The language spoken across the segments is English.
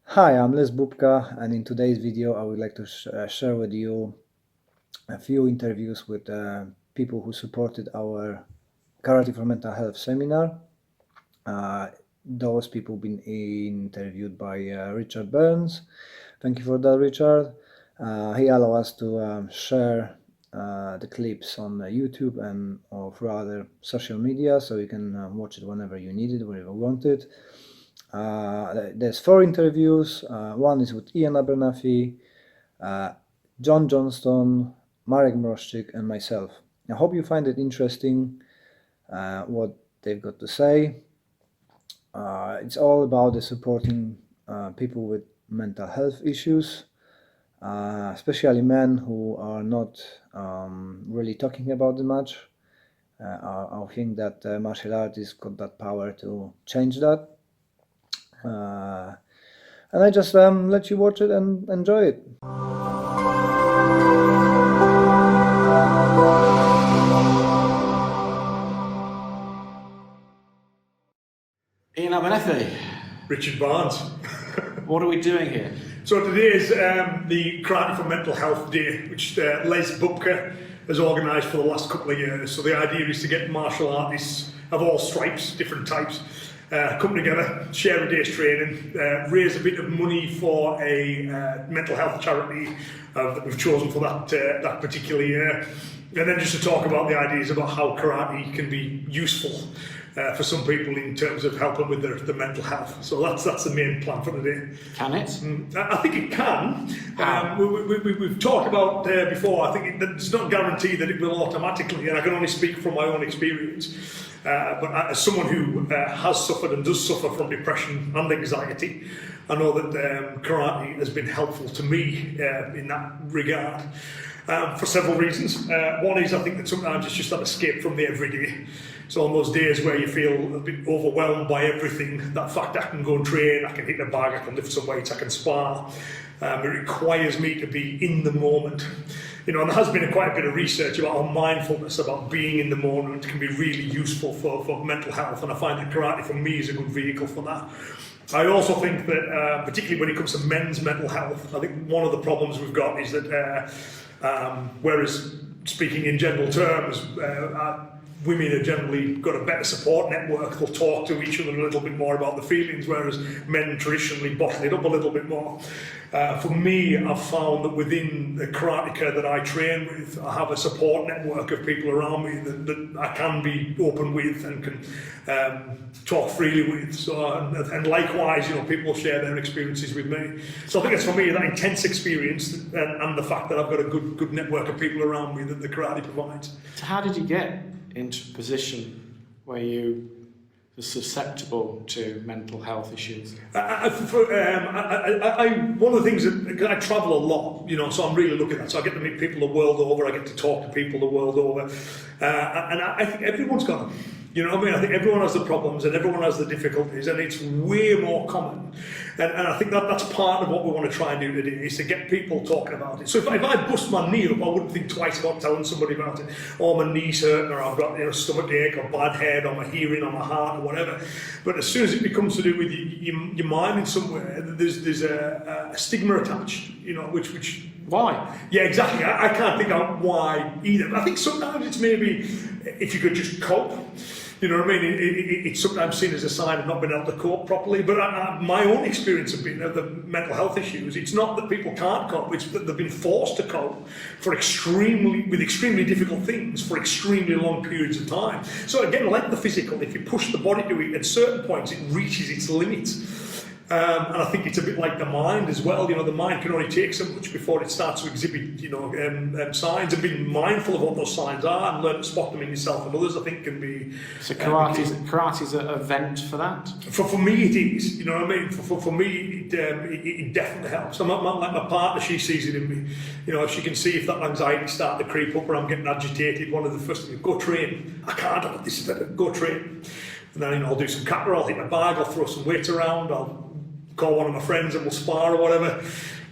Hi, I'm Bubka, and in today's video, I would like to share with you a few interviews with people who supported our Karate for Mental Health seminar. Those people been interviewed by Richard Burns. Thank you for that, Richard. He allowed us to share the clips on YouTube and or through other social media, so you can watch it whenever you need it, whenever you want it. There's four interviews. One is with Iain Abernethy, John Johnston, Marek Mroszczyk, and myself. I hope you find it interesting what they've got to say. It's all about the supporting people with mental health issues, especially men who are not really talking about it much. I think that martial artists got that power to change that. And I just let you watch it and enjoy it. Iain Abernethy. Richard Barnes. What are we doing here? So today is the Karate for Mental Health Day, which Les Bubka has organised for the last couple of years. So the idea is to get martial artists of all stripes, different types, come together, share a day's training, raise a bit of money for a mental health charity that we've chosen for that particular year, and then just to talk about the ideas about how karate can be useful for some people in terms of helping with their mental health. So that's the main plan for today. Can it? I think it can. We've talked about before, I think it's not guaranteed that it will automatically, and I can only speak from my own experience. But as someone who has suffered and does suffer from depression and anxiety, I know that karate has been helpful to me in that regard. For several reasons. One is I think that sometimes it's just that escape from the everyday. So on those days where you feel a bit overwhelmed by everything, that fact I can go and train, I can hit a bag, I can lift some weights, I can spar, it requires me to be in the moment. You know, and there has been quite a bit of research about how mindfulness, about being in the moment, can be really useful for mental health, and I find that karate for me is a good vehicle for that. I also think that, particularly when it comes to men's mental health, I think one of the problems we've got is that whereas speaking in general terms, women have generally got a better support network. They'll talk to each other a little bit more about the feelings, whereas men traditionally bottle it up a little bit more. For me, I've found that within the karateka that I train with, I have a support network of people around me that I can be open with and can talk freely with. So, and likewise, you know, people share their experiences with me. So I think it's for me that intense experience and the fact that I've got a good network of people around me that the karate provides. So how did you get into a position where you were susceptible to mental health issues? One of the things that I travel a lot, you know, so I'm really looking at that. So I get to meet people the world over, I get to talk to people the world over, and I think everyone's got them. You know what I mean? I think everyone has the problems and everyone has the difficulties, and it's way more common. And I think that's part of what we want to try and do today, is to get people talking about it. So if I bust my knee up, I wouldn't think twice about telling somebody about it. Or my knee's hurting, or I've got, you know, stomach ache, or bad head, or my hearing, or my heart, or whatever. But as soon as it becomes to do with your mind in some way, there's a stigma attached, you know, which Why? yeah, exactly. I can't think out why either. I think sometimes it's maybe if you could just cope. You know what I mean? It's sometimes seen as a sign of not being able to cope properly. But my own experience of being the mental health issues, it's not that people can't cope; it's that they've been forced to cope with extremely difficult things for extremely long periods of time. So again, like the physical, if you push the body to it, at certain points it reaches its limits. And I think it's a bit like the mind as well. You know, the mind can only take so much before it starts to exhibit, you know, signs. And being mindful of what those signs are and learn to spot them in yourself and others, I think, can be. So karate's a vent for that. For me, it is. You know what I mean? For me, it definitely helps. I'm not like my partner; she sees it in me. You know, if she can see if that anxiety start to creep up or I'm getting agitated, one of the first things, go train. I can't. This is better. Go train. And then, you know, I'll do some kata, I'll hit a bag, I'll throw some weight around, I'll call one of my friends and we'll spar or whatever.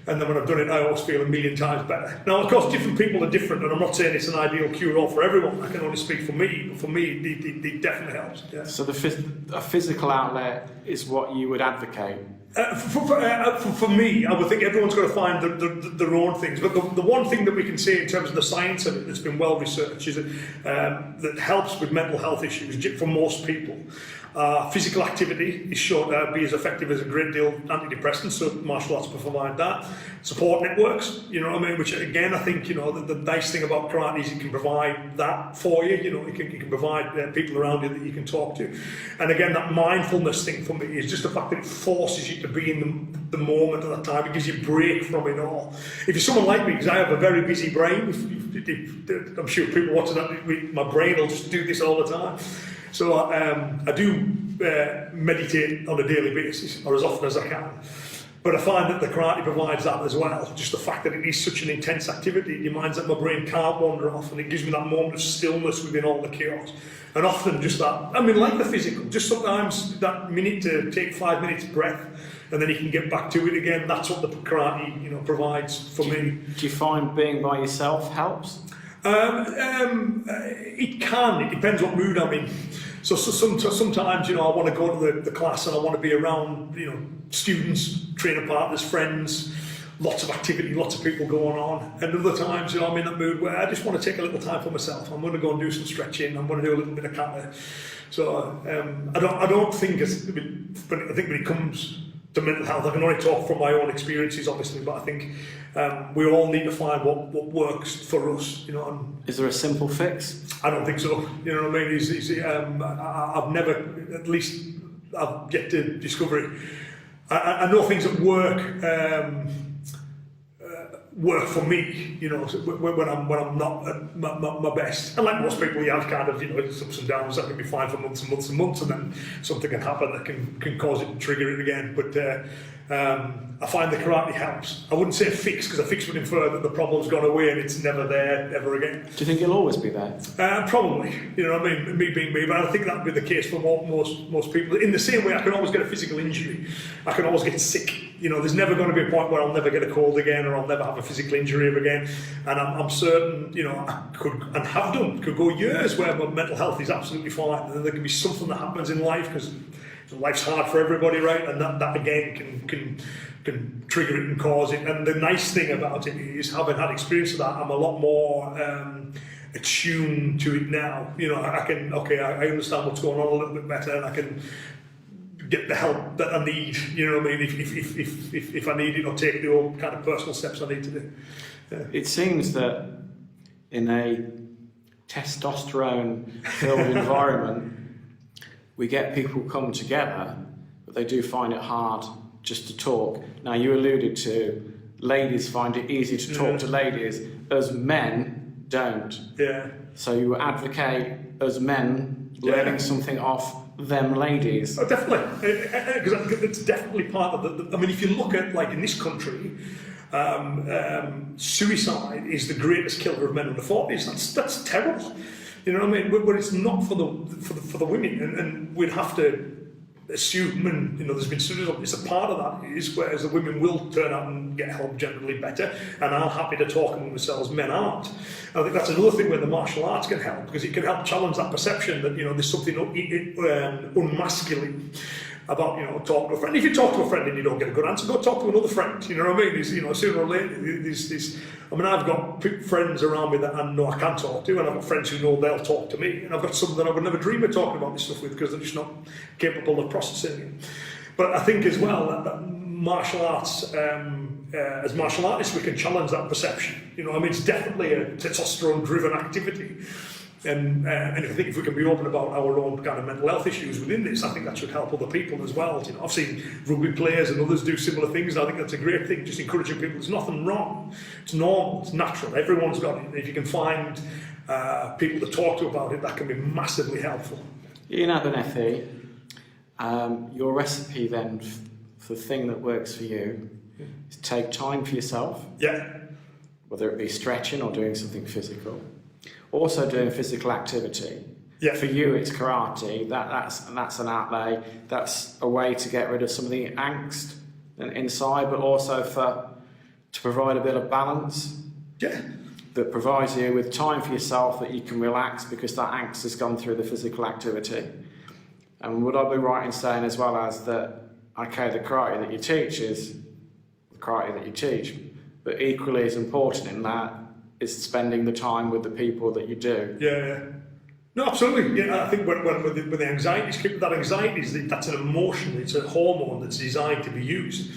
And then when I've done it, I always feel a million times better. Now, of course, different people are different, and I'm not saying it's an ideal cure-all for everyone. I can only speak for me, but for me, it definitely helps. Yeah. So a physical outlet is what you would advocate? For me, I would think everyone's got to find their own things. But the one thing that we can say in terms of the science of it that's been well researched is that helps with mental health issues for most people. Physical activity is shown to be as effective as a great deal of antidepressants, so martial arts provide that. Support networks, you know what I mean, which again I think, you know, the nice thing about karate is it can provide that for you, you know, it can provide people around you that you can talk to. And again, that mindfulness thing for me is just the fact that it forces you to be in the moment at that time. It gives you a break from it all. If you're someone like me, because I have a very busy brain, I'm sure people watching that, my brain will just do this all the time. So I do meditate on a daily basis, or as often as I can. But I find that the karate provides that as well. Just the fact that it is such an intense activity, it reminds that my brain can't wander off, and it gives me that moment of stillness within all the chaos. And often just that, I mean, like the physical, just sometimes that minute to take 5 minutes breath, and then you can get back to it again. That's what the karate, you know, provides for me. Do you find being by yourself helps? It can. It depends what mood I'm in. So sometimes, you know, I want to go to the class and I want to be around, you know, students, trainer partners, friends, lots of activity, lots of people going on. And other times, you know, I'm in that mood where I just want to take a little time for myself. I'm going to go and do some stretching. I'm going to do a little bit of kata. So I don't think I think when it comes to mental health, I can only talk from my own experiences, obviously, but I think we all need to find what works for us, you know. And is there a simple fix? I don't think so. You know what I mean? I've never, at least I've yet to discover it. I know things that work for me, you know, when I'm not at my best. And like most people, you have kind of, you know, ups and downs that can be fine for months and months and months, and then something can happen that can cause it to trigger it again. But I find the karate helps. I wouldn't say a fix, because a fix would infer that the problem's gone away and it's never there ever again. Do you think it'll always be there? Probably, you know what I mean, me being me, but I think that would be the case for most people. In the same way, I can always get a physical injury. I can always get sick. You know, there's never going to be a point where I'll never get a cold again, or I'll never have a physical injury ever again. And I'm certain, you know, I could, and have done, could go years where my mental health is absolutely fine, and then there can be something that happens in life, because life's hard for everybody, right? And that again can trigger it and cause it. And the nice thing about it is, having had experience of that, I'm a lot more attuned to it now. You know, I understand what's going on a little bit better, and I can get the help that I need. You know what I mean? If I need it, or take the old kind of personal steps I need to do. Yeah. It seems that in a testosterone-filled environment, we get people come together, but they do find it hard just to talk. Now, you alluded to ladies find it easy to talk to ladies, as men don't. Yeah. So you advocate, as men, learning something off them ladies. Oh, definitely, because it's definitely part of I mean, if you look at, like, in this country, suicide is the greatest killer of men under 40s. That's terrible. You know what I mean? But it's not for the women, and we'd have to assume, and you know, there's been studies on this. A part of that is, whereas the women will turn out and get help generally better, and are happy to talk among themselves, men aren't. And I think that's another thing where the martial arts can help, because it can help challenge that perception that, you know, there's something unmasculine about, you know, talking to a friend. If you talk to a friend and you don't get a good answer, go talk to another friend. You know what I mean? You know, sooner or later, I mean, I've got friends around me that I know I can talk to, and I've got friends who know they'll talk to me, and I've got some that I would never dream of talking about this stuff with, because they're just not capable of processing it. But I think as well that martial arts, as martial artists, we can challenge that perception. You know, I mean, it's definitely a testosterone-driven activity. And I think if we can be open about our own kind of mental health issues within this, I think that should help other people as well. You know, I've seen rugby players and others do similar things, and I think that's a great thing, just encouraging people. There's nothing wrong. It's normal, it's natural, everyone's got it. If you can find people to talk to about it, that can be massively helpful. Iain Abernethy, your recipe then for the thing that works for you is take time for yourself. Yeah. Whether it be stretching or doing something physical. Also doing physical activity. Yeah. For you, it's karate. That's an outlay. That's a way to get rid of some of the angst inside, but also to provide a bit of balance. Yeah. That provides you with time for yourself, that you can relax because that angst has gone through the physical activity. And would I be right in saying as well as that okay, the karate that you teach is the karate that you teach, but equally as important in that is spending the time with the people that you do. Yeah. No, absolutely. Yeah, I think when the anxieties, that anxiety that's an emotion, it's a hormone that's designed to be used.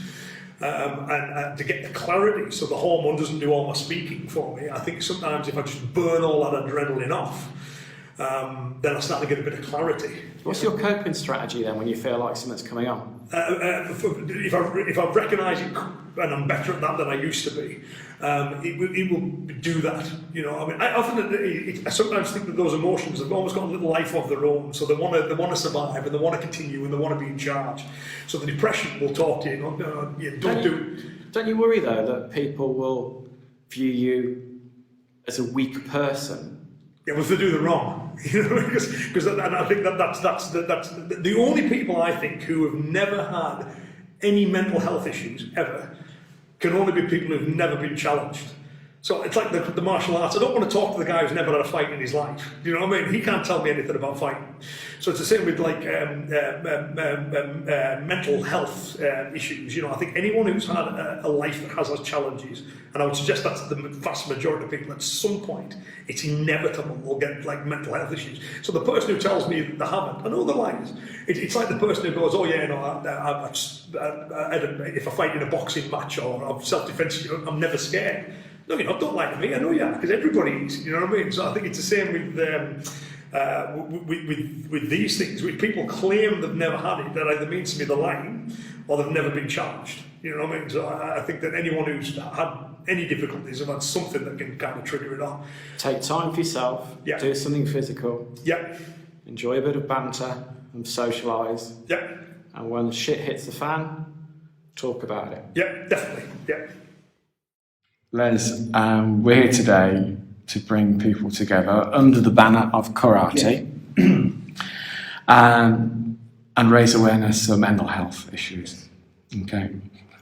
And to get the clarity, so the hormone doesn't do all my speaking for me. I think sometimes if I just burn all that adrenaline off, then I start to get a bit of clarity. What's your coping strategy then when you feel like something's coming on? If I recognise it and I'm better at that than I used to be, it will do that. You know, I mean, I sometimes think that those emotions have almost got a little life of their own. So they want to survive and they want to continue and they want to be in charge. So the depression will talk to you. Don't you worry though that people will view you as a weak person? Yeah, well, if they do the wrong, you know, because I think that's the only people I think who have never had any mental health issues ever can only be people who've never been challenged. So it's like the martial arts. I don't want to talk to the guy who's never had a fight in his life. You know what I mean? He can't tell me anything about fighting. So it's the same with like mental health issues. You know, I think anyone who's had a life that has challenges, and I would suggest that's the vast majority of people, at some point, it's inevitable they'll get like mental health issues. So the person who tells me that they haven't, I know they're liars. It's like the person who goes, oh yeah, no, if I fight in a boxing match or I'm self-defense, I'm never scared. No, you're not. Don't lie to me. I know you are, because everybody is. You know what I mean? So I think it's the same with these things. When people claim they've never had it, that either means to me they're lying or they've never been challenged. You know what I mean? So I think that anyone who's had any difficulties have had something that can kind of trigger it on. Take time for yourself. Yeah. Do something physical. Yeah. Enjoy a bit of banter and socialise. Yeah. And when shit hits the fan, talk about it. Yeah, definitely. Yeah. Les, we're here today to bring people together under the banner of karate and raise awareness of mental health issues. Okay,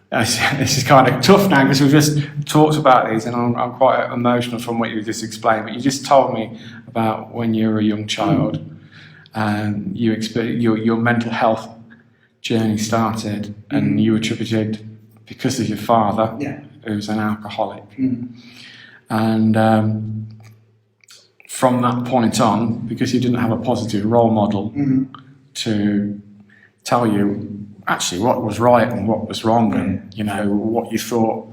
this is kind of tough now because we've just talked about these and I'm quite emotional from what you just explained, but you just told me about when you were a young child and you experienced your mental health journey started and you attributed because of your father. Yeah. Who's an alcoholic. And from that point on, because you didn't have a positive role model to tell you actually what was right and what was wrong and, you know, what you thought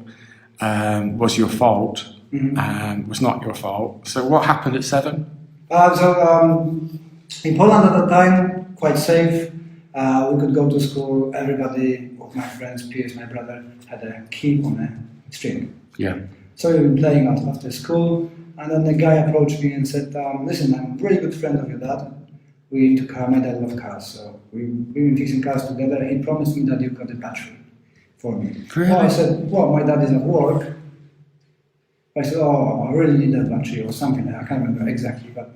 was your fault was not your fault. So what happened at 7? In Poland at that time, quite safe. We could go to school. Everybody of my friends, peers, my brother, had a key on a string. Yeah. So we've been playing out after school, and then the guy approached me and said, listen, I'm a really good friend of your dad. We need to car, my dad loves cars, so we've been fixing cars together. He promised me that you got a battery for me. Really? Well, I said, well, my dad is at work. I said, oh, I really need that battery or something. I can't remember exactly, but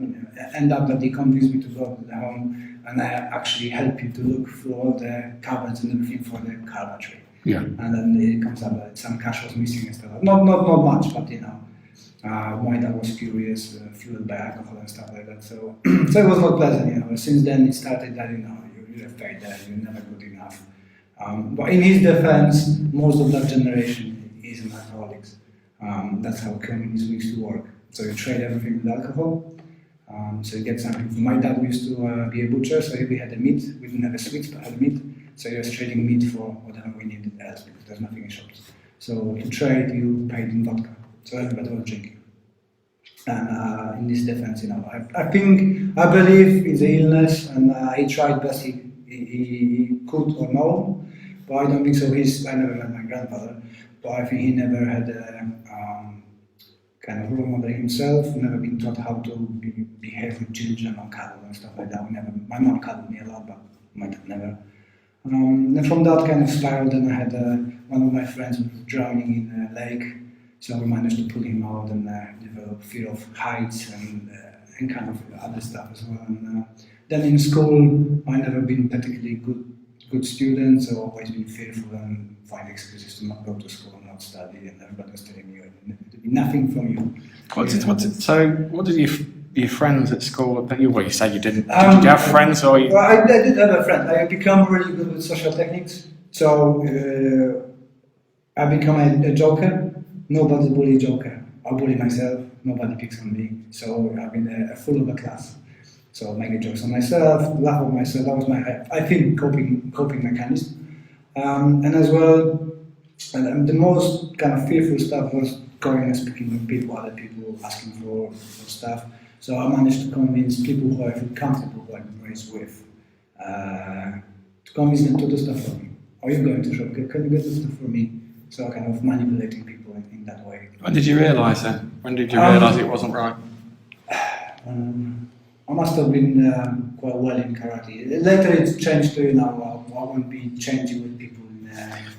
end up that he convinced me to go to the home and I actually helped him to look through all the cupboards and everything for the car battery. Yeah. And then it comes up that some cash was missing and stuff. Not much, but you know, my dad was furious, fueled by alcohol and stuff like that. So, so it was not pleasant, you know. Since then, it started that, you know, you're a failure, you're never good enough. But in his defense, most of that generation is an alcoholics. That's how communism used to work. So you trade everything with alcohol. So you get something. My dad used to be a butcher, so we had a meat. We didn't have a sweets, but had meat. So he was trading meat for whatever we needed else because there's nothing in shops. So to trade, you paid in vodka. So everybody was drinking. And in this defense, you know, I believe it's an illness, and he tried best he could or no. But I don't think so. I never met my grandfather, but I think he never had a kind of role model himself. Never been taught how to behave with children or cuddle and stuff like that. My mom cuddled me a lot, but my dad never. And from that kind of spiral, then I had one of my friends was drowning in a lake, so we managed to pull him out and develop fear of heights and kind of other stuff as well. And then in school, I never been particularly good student, so always been fearful and find excuses to not go to school and not study, and everybody was telling me to be nothing from you. What did your friends at school? You say you didn't. Did you have friends or you? Well, I did have a friend. I become really good with social techniques. So I become a joker. Nobody bully joker. I bully myself. Nobody picks on me. So I've been a fool of a class. So making jokes on myself, laugh at myself. That was my, I think, coping mechanism. And as well, the most kind of fearful stuff was going and speaking with people, other people asking for stuff. So I managed to convince people who I feel comfortable like raised with, to convince them to do stuff for me. Are you going to shop? Can you do stuff for me? So kind of manipulating people in that way. When did you realise then? When did you realise it wasn't right? I must have been quite well in karate. Later it changed to, I won't be changing with people.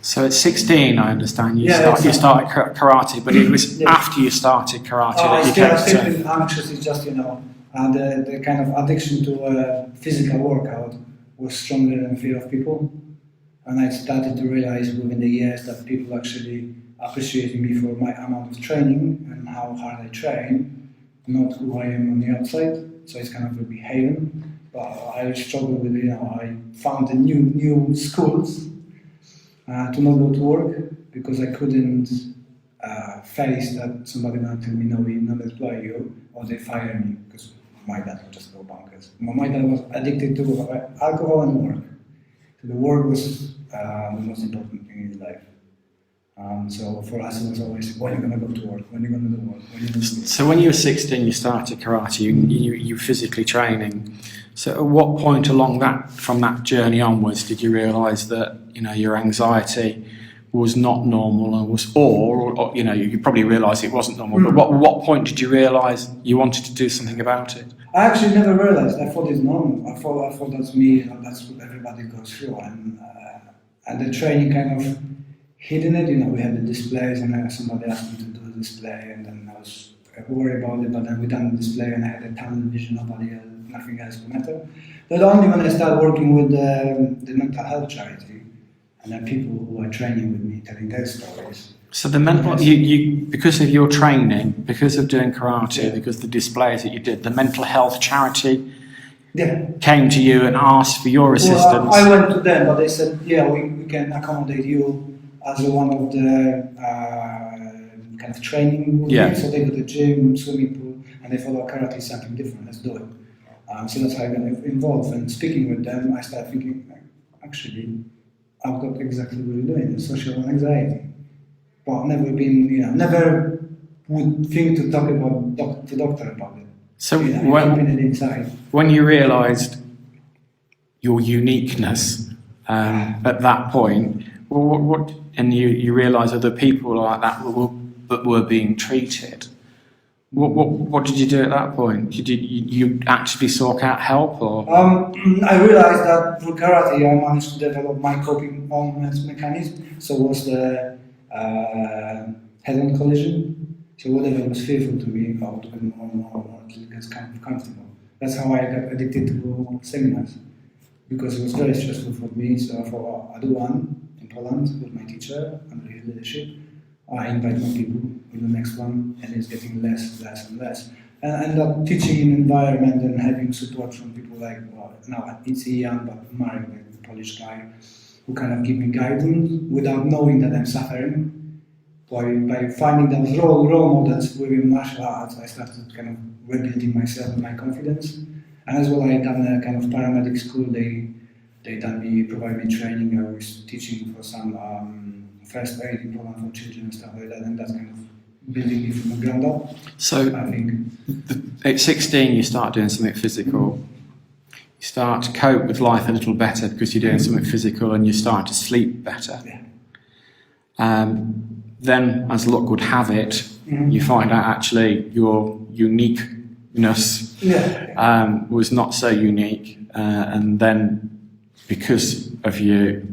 So at 16, I understand, you Yeah, started karate, but it was after you started karate that you came I still to... feel anxious. It's just, the kind of addiction to physical workout was stronger than fear of people. And I started to realize within the years that people actually appreciated me for my amount of training and how hard I train, not who I am on the outside. So it's kind of a behavior. But I struggled with, I found the new schools to not go to work because I couldn't face that somebody might tell me, no, we not employ you, or they fire me because my dad would just go bonkers. My dad was addicted to alcohol and work. So the work was the most important thing in his life. So for us, it was always, when are you going to go to work? When are you going to do work? So when you were 16, you started karate, you were physically training. So at what point from that journey onwards, did you realise that, your anxiety was not normal or you probably realised it wasn't normal, but what point did you realise you wanted to do something about it? I actually never realised. I thought it's normal. I thought that's me, that's what everybody goes through. And the training kind of hidden it. We had the displays, and somebody asked me to do the display, and then I was worried about it. But then we done the display, and I had a tunnel vision. Nothing else mattered. But only when I started working with the mental health charity, and then people who are training with me, telling their stories. So the mental, you because of your training, because of doing karate, because of the displays that you did, the mental health charity came to you and asked for your assistance. Well, I went to them, but they said, we can accommodate you as one of the kind of training with me. So they go to the gym, swimming pool, and they follow karate is something different. Let's do it. So that's how I got involved. And speaking with them, I started thinking, actually, I've got exactly what you're doing, social anxiety. But never never would think to talk about to doctor about it. So inside. When you realised your uniqueness at that point, and you realise other people like that were being treated, what did you do at that point? Did you actually sought out help, or? I realised that through karate I managed to develop my coping mechanism. So was the head-on collision. So whatever was fearful to me, I would do more until it gets kind of comfortable. That's how I got addicted to seminars, because it was very stressful for me. So I thought, I do one in Poland with my teacher under his leadership. I invite more people with the next one, and it's getting less and less. And that teaching environment and having support from people like, now it's Iain, but Marek, the Polish guy, who kind of give me guidance without knowing that I'm suffering. By finding those role models within martial arts, I started kind of rebuilding myself and my confidence. And as well, I done a kind of paramedic school. They provide me training. I was teaching for some first aid in Poland for children and stuff like that, and that's kind of building me from the ground up. So, I think. At 16, you start doing something physical. You start to cope with life a little better because you're doing something physical, and you start to sleep better. Then, as luck would have it, you find out actually your uniqueness was not so unique, and then because of your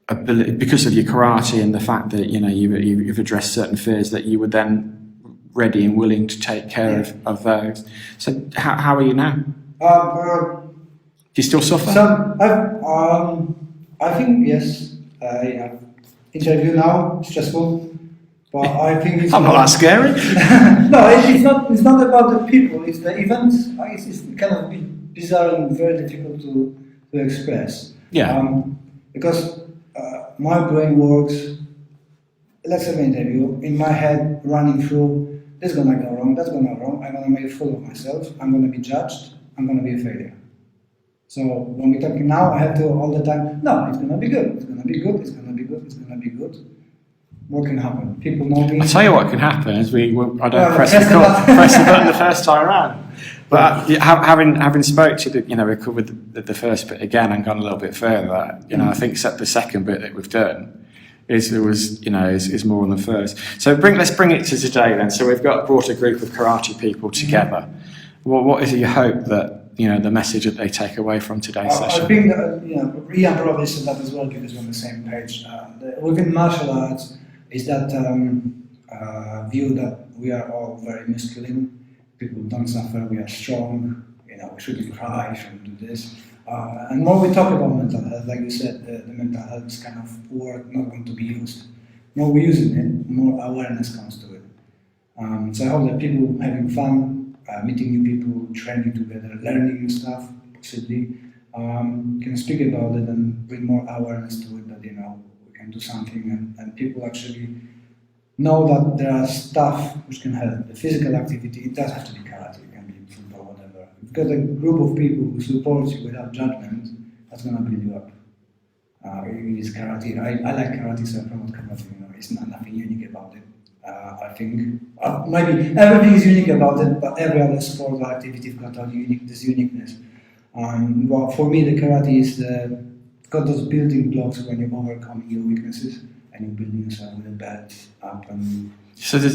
karate and the fact that you've addressed certain fears, that you were then ready and willing to take care of those. So how are you now? Do you still suffer? I think yes. Interview now, stressful, but I think it's I'm not that scary. No, it's not about the people, it's the events. It's kind of bizarre and very difficult to express. because my brain works. Let's have an interview in my head, running through. This is gonna go wrong. That's gonna go wrong. I'm gonna make a fool of myself. I'm gonna be judged. I'm gonna be a failure. So when we're talking now, I have to all the time. No, it's gonna be good. It's gonna be good. It's gonna be good. It's gonna be good. What can happen? People know me. I'll tell you what can happen is I don't Well, press the button the first time around. But having spoke to we covered the first bit again and gone a little bit further. I think the second bit that we've done is more than the first. So let's bring it to today then. So we've brought a group of karate people together. What is it you hope that the message that they take away from today's session? I think that Iain probably said that as well because we're on the same page. Within martial arts is that view that we are all very masculine. People don't suffer. We are strong. We shouldn't cry. We shouldn't do this. And more we talk about mental health, like you said, the mental health is kind of word not going to be used. More we're using it, more awareness comes to it. So I hope that people having fun, meeting new people, training together, learning new stuff, possibly, can speak about it and bring more awareness to it that we can do something and people actually know that there are stuff which can help. The physical activity, it does have to be karate, it can be football, whatever. If you've got a group of people who support you without judgment, that's going to build you up. It is karate. I like karate, so I promote karate. It's nothing unique about it. I think maybe everything is unique about it, but every other sport or activity has got this uniqueness. Well, for me, the karate is got those building blocks when you're overcoming your weaknesses and you're building yourself with a bed up. So, do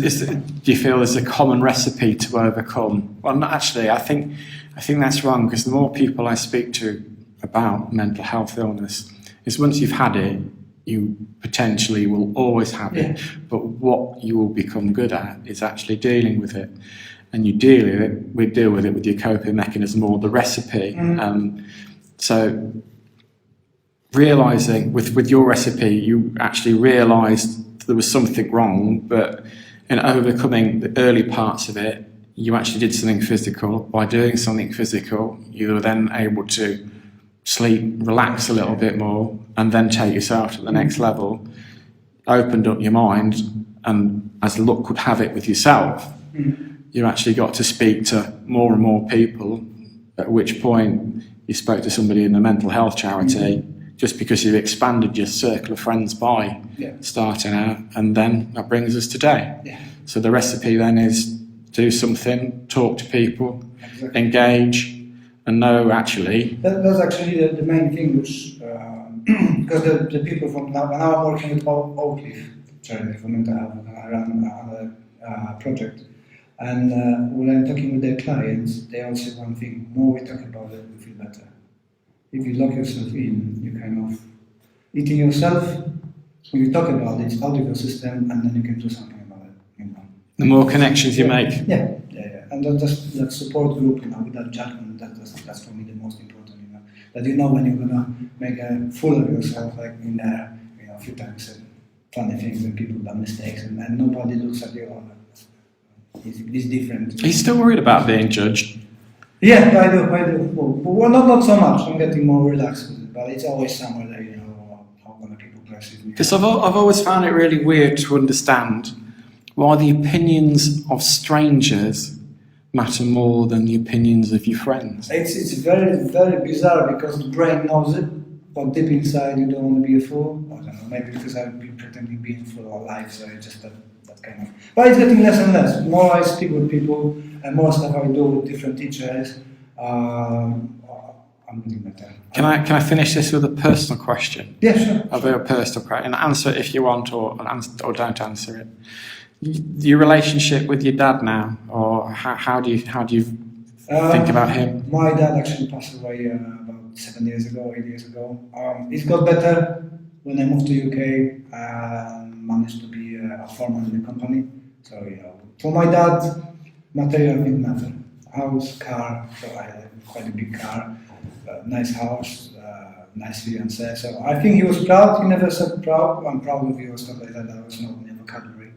you feel there's a common recipe to overcome? Well, not actually. I think that's wrong because the more people I speak to about mental health illness, is once you've had it, you potentially will always have it. But what you will become good at is actually dealing with it, and you deal with it with your coping mechanism or the recipe. So, realizing with your recipe, you actually realised there was something wrong, but in overcoming the early parts of it, you actually did something physical. By doing something physical, you were then able to sleep, relax a little bit more, and then take yourself to the next level. Opened up your mind, and as luck would have it with yourself, you actually got to speak to more and more people, at which point you spoke to somebody in a mental health charity, just because you've expanded your circle of friends by starting out, and then that brings us today. So the recipe then is do something, talk to people, engage, and know actually... That's actually the main thing, which, because the people from now I'm working with Oak Cliff charity for mental health, and I run another project, and when I'm talking with their clients, they all say one thing: more we talk about it, we feel better. If you lock yourself in, you kind of eating yourself. When you talk about it, it's out of your system, and then you can do something about it. The more connections you make. Yeah. And that support group, without judgment, that's for me the most important. That when you're gonna make a fool of yourself, like in there, a few times said funny things and people done mistakes, and nobody looks at you. It's different. Are you still worried about being judged? Yeah, I do. Well, not so much. I'm getting more relaxed with it, but it's always somewhere there, how gonna people perceive me. Because I've always found it really weird to understand why the opinions of strangers matter more than the opinions of your friends. It's very, very bizarre because the brain knows it, but deep inside you don't want to be a fool. I don't know, maybe because I've been pretending being full all life, so it's just that kind of... But it's getting less and less. The more I speak with people and more stuff I do with different teachers, I'm getting better. Can I finish this with a personal question? Yeah, sure. A very personal question, and answer it if you want, or don't answer it. Your relationship with your dad now, or how do you think about him? My dad actually passed away about 8 years ago. It got better when I moved to UK and managed to be a foreman in the company. So for my dad, material didn't matter. House, car. So I had quite a big car, nice house, nice fiance. So I think he was proud. He never said proud. I'm proud of you or stuff like that. That was not in the vocabulary.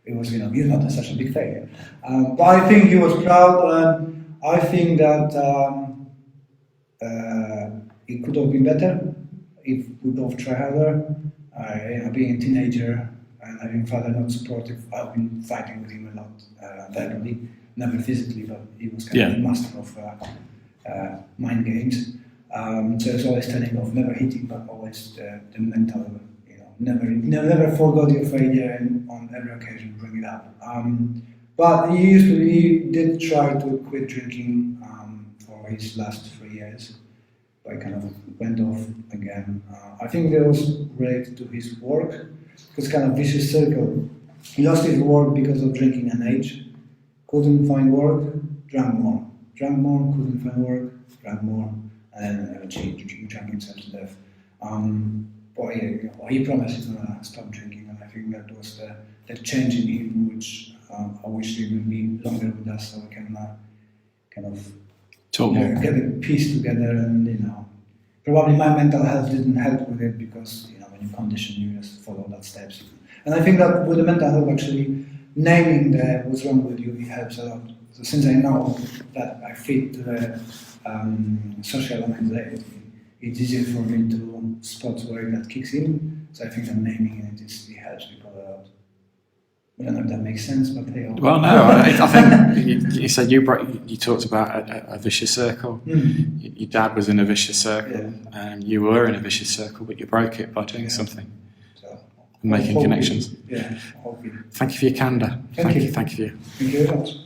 It was, you're not such a big failure. But I think he was proud, and I think that it could have been better. if we both try harder. Being a teenager and having father not supportive, I've been fighting with him a lot, verbally, never physically, but he was kind of a master of mind games. So it's always telling of never hitting, but always the mental, never forgot your failure and on every occasion bring it up. But he did try to quit drinking for his last 3 years, but he kind of went off again. I think that was related to his work. It's kind of vicious circle. He lost his work because of drinking and age, couldn't find work, drank more, couldn't find work, drank more, and then eventually drank himself to death. But he promised he's gonna stop drinking, and I think that was the change in him, which I wish he would be longer with us, so we can kind of Talk more. get a piece together. And probably my mental health didn't help with it, because when you condition, you just follow that steps. And I think that with the mental health, actually naming what's wrong with you, it helps a lot. So since I know that I fit the social anxiety, it's easier for me to spot where that kicks in. So I think that naming it helps people a lot. I don't know if that makes sense, but hey. Well, no, I think you said you talked about a vicious circle. Your dad was in a vicious circle, and you were in a vicious circle, but you broke it by doing something, so, and making connections. Yeah, hopefully. Thank you for your candour. Thank you. Thank you. Thank you very much.